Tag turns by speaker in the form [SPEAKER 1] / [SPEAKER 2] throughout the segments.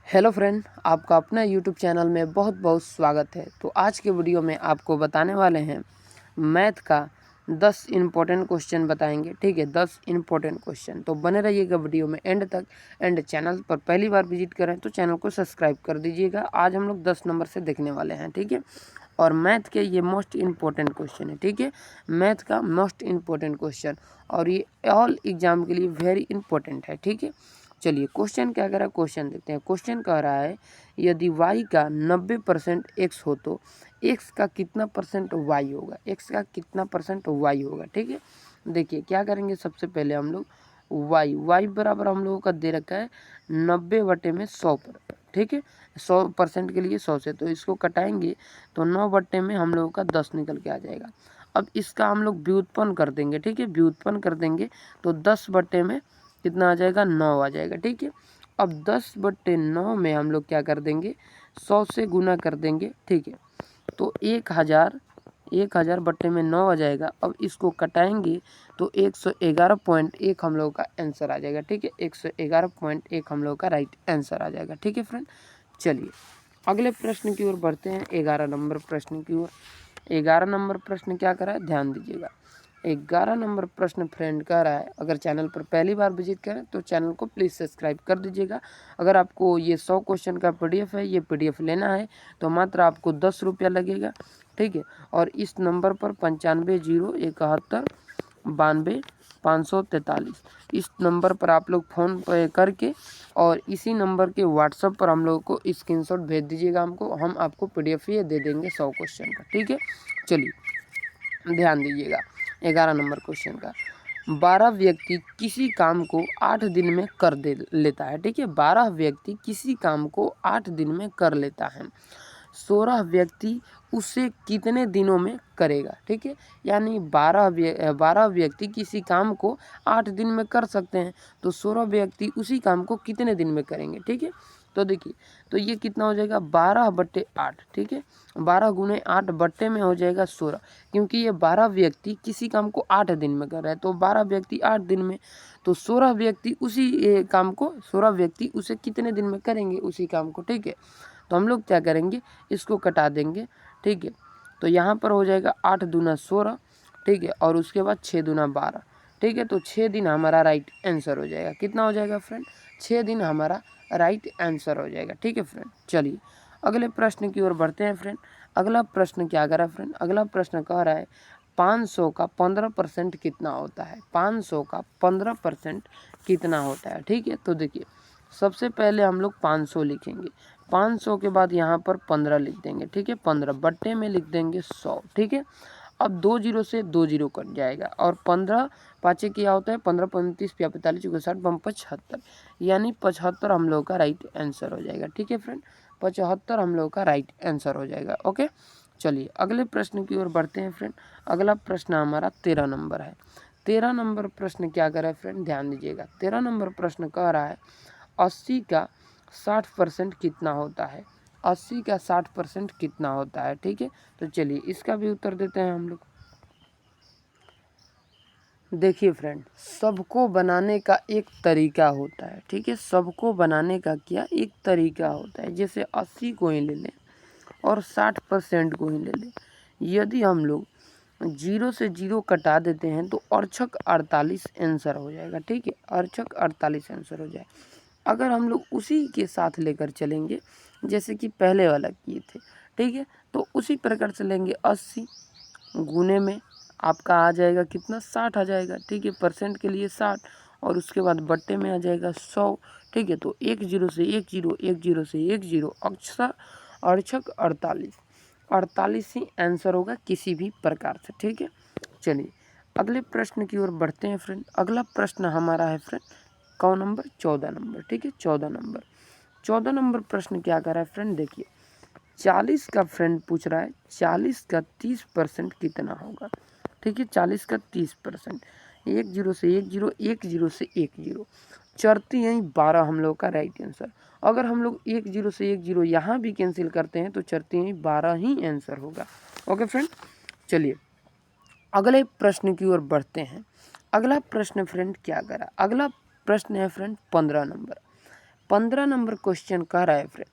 [SPEAKER 1] Hello friend, आपका अपना YouTube channel में बहुत बहुत स्वागत है। तो आज के वीडियो में आपको बताने वाले हैं मैथ का 10 इम्पोर्टेंट क्वेश्चन बताएंगे। ठीक है, 10 इम्पोर्टेंट क्वेश्चन। तो बने रहिएगा वीडियो में एंड तक। एंड चैनल पर पहली बार विजिट करें तो चैनल को सब्सक्राइब कर दीजिएगा। आज हम लोग 10 नंबर से देखने वाले हैं। ठीक है, और मैथ के ये मोस्ट इम्पोर्टेंट क्वेश्चन है। ठीक है, मैथ का मोस्ट इम्पोर्टेंट क्वेश्चन और ये ऑल एग्जाम के लिए वेरी इंपॉर्टेंट है। ठीक है, चलिए क्वेश्चन क्या कह रहा है, क्वेश्चन देखते हैं। क्वेश्चन कह रहा है यदि y का 90% x हो तो x का कितना परसेंट y होगा, x का कितना परसेंट y होगा। ठीक है, देखिए क्या करेंगे। सबसे पहले हम लोग y बराबर हम लोगों का दे रखा है 90/100 पर। ठीक है, 100% के लिए 100 से, तो इसको कटाएंगे तो 9/में हम लोगों का 10 निकल के आ जाएगा। अब इसका हम लोग व्युत्पन्न कर देंगे। ठीक है, व्युत्पन्न कर देंगे तो 10/में कितना आ जाएगा, 9 आ जाएगा। ठीक है, अब 10/9 में हम लोग क्या कर देंगे, 100 से गुना कर देंगे। ठीक है, तो 1000 में 9 आ जाएगा। अब इसको कटाएंगे तो 111.1 हम लोग का आंसर आ जाएगा। ठीक है, 111.1 हम लोग का राइट आंसर आ जाएगा। ठीक है फ्रेंड, चलिए अगले प्रश्न की ओर बढ़ते हैं। 11 नंबर प्रश्न की ओर। 11 नंबर प्रश्न क्या करा है, ध्यान दीजिएगा। 11 नंबर प्रश्न फ्रेंड कह रहा है, अगर चैनल पर पहली बार विजिट करें तो चैनल को प्लीज़ सब्सक्राइब कर दीजिएगा। अगर आपको ये 100 क्वेश्चन का पीडीएफ है, ये पीडीएफ लेना है तो मात्र आपको 10 रुपया लगेगा। ठीक है, और इस नंबर पर 950171 543 इस नंबर पर आप लोग फ़ोन पे करके और इसी नंबर के व्हाट्सएप पर हम लोगों को स्क्रीनशॉट भेज दीजिएगा हमको। हम आपको पीडीएफ ये दे देंगे 100 क्वेश्चन का। ठीक है, चलिए ध्यान दीजिएगा 11 नंबर क्वेश्चन का। 12 व्यक्ति किसी काम को 8 दिन में कर दे लेता है। ठीक है, 12 व्यक्ति किसी काम को 8 दिन में कर लेता है। 16 व्यक्ति उसे कितने दिनों में करेगा। ठीक है, यानी 12 व्यक्ति किसी काम को 8 दिन में कर सकते हैं, तो 16 व्यक्ति उसी काम को कितने दिन में करेंगे। ठीक है, तो देखिए तो ये कितना हो जाएगा, 12/8। ठीक है, 12 गुने 8 बट्टे में हो जाएगा 16, क्योंकि ये 12 व्यक्ति किसी काम को 8 दिन में कर रहे हैं, तो 12 व्यक्ति 8 दिन में, तो 16 व्यक्ति उसी काम को 16 व्यक्ति उसे कितने दिन में करेंगे उसी काम को। ठीक है, तो हम लोग क्या करेंगे, इसको कटा देंगे। ठीक है, तो यहाँ पर हो जाएगा 8 दूना 16। ठीक है, और उसके बाद 6 दूना 12। ठीक है, तो 6 दिन हमारा राइट आंसर हो जाएगा। कितना हो जाएगा फ्रेंड, 6 दिन हमारा राइट आंसर हो जाएगा। ठीक है फ्रेंड, चलिए अगले प्रश्न की ओर बढ़ते हैं फ्रेंड। अगला प्रश्न क्या कर रहा है फ्रेंड, अगला प्रश्न कह रहा है 500 का 15% कितना होता है। 500 का 15% कितना होता है। ठीक है, तो देखिए सबसे पहले हम लोग 500 लिखेंगे। 500 के बाद यहाँ पर 15 लिख देंगे। ठीक है, 15 बट्टे में लिख देंगे 100। ठीक है, अब 2 जीरो से 2 जीरो कट जाएगा और 15 पाँचे क्या होता है, 15 35 या 45 60 75, यानी 75 हम लोग का राइट आंसर हो जाएगा। ठीक है फ्रेंड, 75 हम लोग का राइट आंसर हो जाएगा। ओके, चलिए अगले प्रश्न की ओर बढ़ते हैं फ्रेंड। अगला प्रश्न हमारा 13 नंबर है। 13 नंबर प्रश्न क्या कर रहा है फ्रेंड, ध्यान दीजिएगा। 13 नंबर प्रश्न कह रहा है 80 का 60% कितना होता है। 80 का 60% कितना होता है। ठीक है, तो चलिए इसका भी उत्तर देते हैं हम लोग। देखिए फ्रेंड, सबको बनाने का एक तरीका होता है। ठीक है, सबको बनाने का क्या एक तरीका होता है। जैसे 80 को ही ले लें और 60% को ही ले लें। यदि हम लोग 0 से 0 कटा देते हैं तो अरछक 48 आंसर हो जाएगा। ठीक है, अरछक 48 आंसर हो जाएगा। अगर हम लोग उसी के साथ लेकर चलेंगे जैसे कि पहले वाला किए थे, ठीक है, तो उसी प्रकार से लेंगे। 80 गुने में आपका आ जाएगा कितना, 60 आ जाएगा। ठीक है, परसेंट के लिए 60 और उसके बाद बट्टे में आ जाएगा 100। ठीक है, तो 1 जीरो से 1 जीरो, 1 जीरो से 1 जीरो, अक्षर अड़छक 48, 48 ही आंसर होगा किसी भी प्रकार से। ठीक है, चलिए अगले प्रश्न की ओर बढ़ते हैं फ्रेंड। अगला प्रश्न हमारा है फ्रेंड कौन नंबर, 14 नंबर। ठीक है, 14 नंबर। 14 नंबर प्रश्न क्या कर रहा है फ्रेंड, देखिए 40 का फ्रेंड पूछ रहा है 40 का 30% कितना होगा। ठीक है, 40 का 30%, 1 जीरो से 1 जीरो, 1 जीरो से 1 जीरो, चढ़ती यहीं 12 हम लोग का राइट आंसर। अगर हम लोग 1 जीरो से 1 जीरो यहाँ भी कैंसिल करते हैं तो चढ़ती यहीं 12 ही आंसर होगा। ओके फ्रेंड, चलिए अगले प्रश्न की ओर बढ़ते हैं। अगला प्रश्न फ्रेंड क्या करा, अगला प्रश्न है फ्रेंड 15 नंबर। 15 नंबर क्वेश्चन कह रहा है फ्रेंड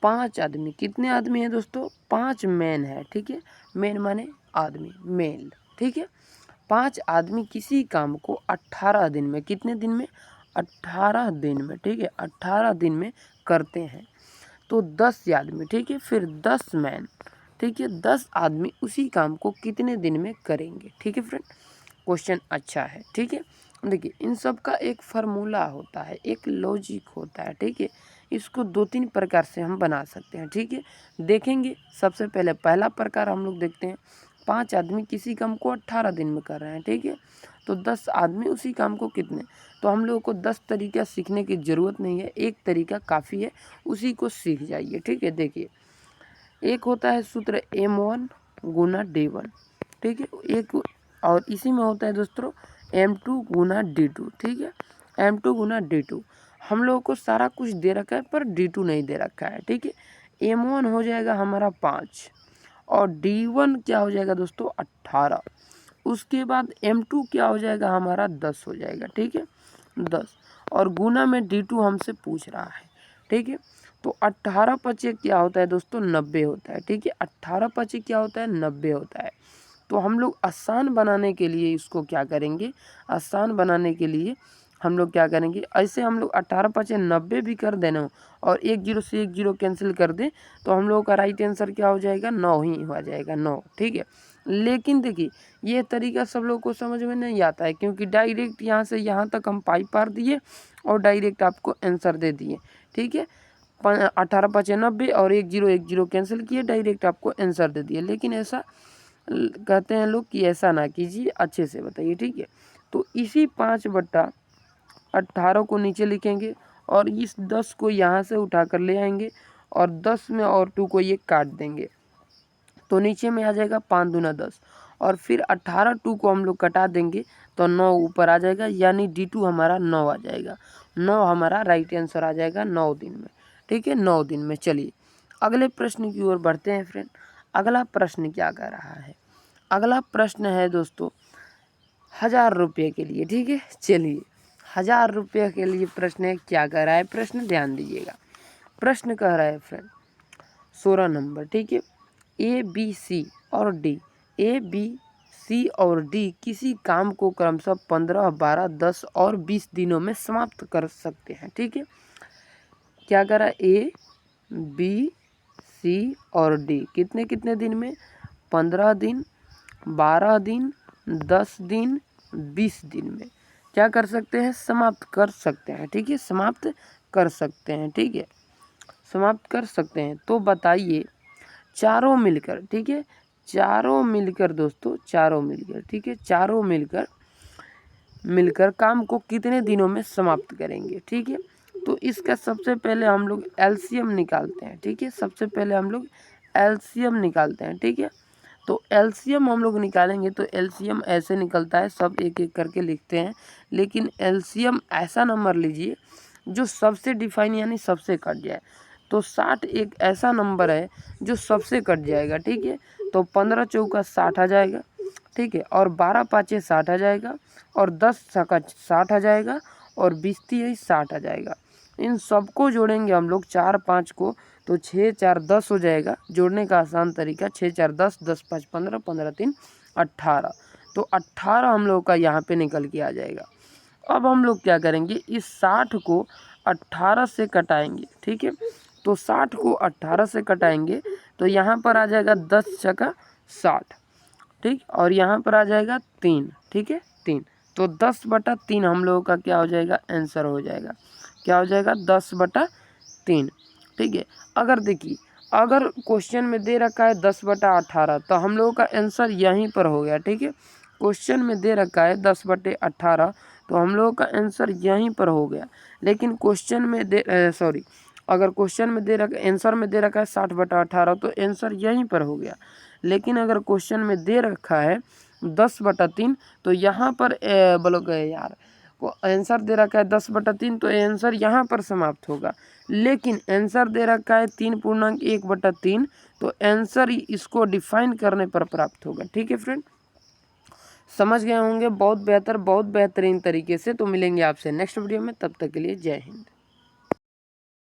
[SPEAKER 1] 5 आदमी, कितने आदमी है दोस्तों? 5 मैन है, ठीक है। मैन माने आदमी, मेल, ठीक है। 5 आदमी किसी काम को 18 दिन में, कितने दिन में? 18 दिन में, ठीक है। 18 दिन में करते हैं तो 10 आदमी, ठीक है, फिर 10 मैन, ठीक है, 10 आदमी उसी काम को कितने दिन में करेंगे, ठीक है फ्रेंड। क्वेश्चन अच्छा है, ठीक है। देखिए इन सब का एक फार्मूला होता है, एक लॉजिक होता है, ठीक है। इसको 2-3 प्रकार से हम बना सकते हैं, ठीक है। देखेंगे सबसे पहले पहला प्रकार हम लोग देखते हैं। 5 आदमी किसी काम को 18 दिन में कर रहे हैं, ठीक है। तो 10 आदमी उसी काम को कितने, तो हम लोगों को 10 तरीका सीखने की ज़रूरत नहीं है, एक तरीका काफ़ी है, उसी को सीख जाइए, ठीक है। देखिए एक होता है सूत्र M1 गुना D1, ठीक है। एक और इसी में होता है दोस्तों M2 गुना D2, ठीक है। M2 गुना D2 हम लोगों को सारा कुछ दे रखा है पर D2 नहीं दे रखा है, ठीक है। M1 हो जाएगा हमारा 5 और D1 क्या हो जाएगा दोस्तों 18। उसके बाद M2 क्या हो जाएगा हमारा 10 हो जाएगा, ठीक है, 10 और गुना में D2 हमसे पूछ रहा है, ठीक है। तो 18 पचे क्या होता है दोस्तों 90 होता है, ठीक है। 18 पचे क्या होता है 90 होता है। तो हम लोग आसान बनाने के लिए इसको क्या करेंगे, आसान बनाने के लिए हम लोग क्या करेंगे, ऐसे हम लोग 18 पचे 90 भी कर देना और 1 0 से 1 0 कैंसिल कर दें तो हम लोगों का राइट आंसर क्या हो जाएगा 9 ही हो जाएगा, 9, ठीक है। लेकिन देखिए ये तरीका सब लोगों को समझ में नहीं आता है क्योंकि डायरेक्ट यहाँ से यहाँ तक हम पाइप पार दिए और डायरेक्ट आपको आंसर दे दिए, ठीक है। 18 पचे 90 और 1 0 कैंसिल किए, डायरेक्ट आपको आंसर दे दिए। लेकिन ऐसा कहते हैं लोग कि ऐसा ना कीजिए, अच्छे से बताइए, ठीक है। तो इसी 5/18 को नीचे लिखेंगे और इस 10 को यहाँ से उठा कर ले आएंगे और 10 में और 2 को ये काट देंगे तो नीचे में आ जाएगा 5 दूना 10 और फिर 18 2 को हम लोग कटा देंगे तो 9 ऊपर आ जाएगा, यानी D2 हमारा 9 आ जाएगा। 9 हमारा राइट आंसर आ जाएगा 9 दिन में, ठीक है, 9 दिन में। चलिए अगले प्रश्न की ओर बढ़ते हैं फ्रेंड। अगला प्रश्न क्या कर रहा है, अगला प्रश्न है दोस्तों 1000 रुपये के लिए, ठीक है। चलिए 1000 रुपये के लिए प्रश्न है, क्या कह रहा है प्रश्न, ध्यान दीजिएगा। प्रश्न कह रहा है फ्रेंड 16 नंबर, ठीक है। A B C और D, A B C और D किसी काम को क्रमशः 15, 12, 10 और 20 दिनों में समाप्त कर सकते हैं, ठीक है। क्या करा A B C और D कितने कितने दिन में, 15 दिन, 12 दिन, 10 दिन, 20 दिन में क्या कर सकते हैं, समाप्त कर सकते हैं, ठीक है, समाप्त कर सकते हैं, ठीक है, समाप्त कर सकते हैं। तो बताइए चारों मिलकर, ठीक है, चारों मिलकर दोस्तों, चारों मिलकर, ठीक है, चारों मिलकर काम को कितने दिनों में समाप्त करेंगे, ठीक है। तो इसका सबसे पहले हम लोग एलसीएम निकालते हैं, ठीक है, सबसे पहले हम लोग एलसीएम निकालते हैं, ठीक है। तो एलसीएम हम लोग निकालेंगे तो एलसीएम ऐसे निकलता है, सब एक एक करके लिखते हैं, लेकिन एलसीएम ऐसा नंबर लीजिए जो सबसे डिफाइन यानी सबसे कट जाए। तो 60 एक ऐसा नंबर है जो सबसे कट जाएगा, ठीक है। तो 15 चौका 60 आ जाएगा, ठीक है, और 12 पाँचे 60 आ जाएगा और 10 छक्का 60 आ जाएगा और 20 तिहाई 60 आ जाएगा। इन सबको जोड़ेंगे हम लोग 4 5 को तो 6 4 10 हो जाएगा। जोड़ने का आसान तरीका 6 4 10, 10 5 15, 15 3 18। तो 18 हम लोग का यहाँ पे निकल के आ जाएगा। अब हम लोग क्या करेंगे, इस 60 को 18 से कटाएंगे, ठीक है। तो 60 को 18 से कटाएंगे तो यहाँ पर आ जाएगा 10 छक्का 60, ठीक, और यहाँ पर आ जाएगा 3, ठीक है, 3। तो 10/3 हम लोगों का क्या हो जाएगा, आंसर हो जाएगा, क्या हो जाएगा 10/3, ठीक है। अगर देखिए अगर क्वेश्चन में दे रखा है 10/18 तो हम लोगों का आंसर यहीं पर हो गया, ठीक है। क्वेश्चन में दे रखा है 10/18 तो हम लोगों का आंसर यहीं पर हो गया। लेकिन क्वेश्चन में अगर क्वेश्चन में दे रखा आंसर में दे रखा है 60/18 तो आंसर यहीं पर हो गया। लेकिन अगर क्वेश्चन में दे रखा है 10/3 तो यहाँ पर बोलोगे यार को आंसर दे रखा है 10/3 तो आंसर यहाँ पर समाप्त होगा। लेकिन आंसर दे रखा है 3.1/3 तो आंसर इसको डिफाइन करने पर प्राप्त होगा, ठीक है फ्रेंड। समझ गए होंगे बहुत बेहतर, बहुत बेहतरीन तरीके से। तो मिलेंगे आपसे नेक्स्ट वीडियो में, तब तक के लिए जय हिंद।